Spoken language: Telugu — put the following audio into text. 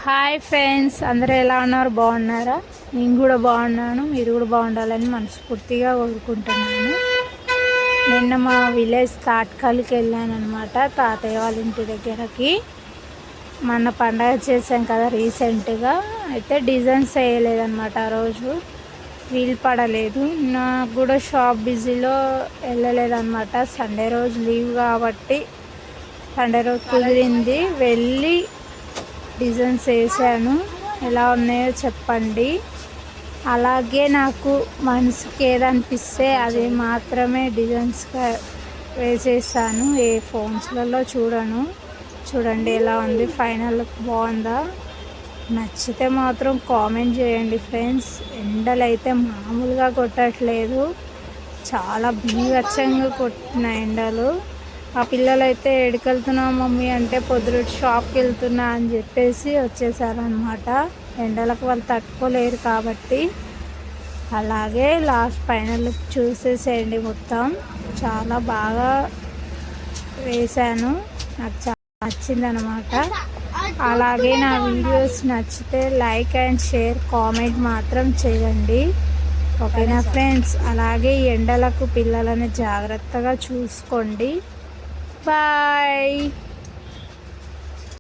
హాయ్ ఫ్రెండ్స్, అందరూ ఎలా ఉన్నారు? బాగున్నారా? నేను కూడా బాగున్నాను. మీరు కూడా బాగుండాలని మనస్ఫూర్తిగా కోరుకుంటున్నాను. నిన్న మా విలేజ్ తాట్కాలకి వెళ్ళాను అనమాట, తాతయ్య వాళ్ళ ఇంటి దగ్గరకి. మొన్న పండగ చేసాం కదా రీసెంట్గా, అయితే డిజైన్స్ వేయలేదన్నమాట. ఆ రోజు వీలు పడలేదు, నాకు కూడా షాప్ బిజీలో వెళ్ళలేదన్నమాట. సండే రోజు లీవ్ కాబట్టి సండే రోజు కుదిరింది, వెళ్ళి డిజైన్స్ వేసాను. ఎలా ఉన్నాయో చెప్పండి. అలాగే నాకు మనసుకి ఏదనిపిస్తే అది మాత్రమే డిజైన్స్గా వేసేసాను. ఏ ఫోన్స్లలో చూడండి ఎలా ఉంది, ఫైనల్ బాగుందా? నచ్చితే మాత్రం కామెంట్ చేయండి ఫ్రెండ్స్. ఎండలు అయితే మామూలుగా కొట్టట్లేదు, చాలా బీభత్సంగా కొట్టిన ఎండలు. ఆ పిల్లలైతే ఎడికెళ్తున్నావు మమ్మీ అంటే పొద్దుట షాప్కి వెళ్తున్నా అని చెప్పేసి వచ్చేసారనమాట. ఎండలకు వాళ్ళు తట్టుకోలేరు కాబట్టి. అలాగే లాస్ట్ ఫైనల్ లుక్ చూసేసేయండి. మొత్తం చాలా బాగా వేశాను, నాకు చాలా నచ్చిందనమాట. అలాగే నా వీడియోస్ నచ్చితే లైక్ అండ్ షేర్, కామెంట్ మాత్రం చేయండి, ఓకేనా ఫ్రెండ్స్? అలాగే ఎండలకు పిల్లలని జాగ్రత్తగా చూసుకోండి. బాయ్.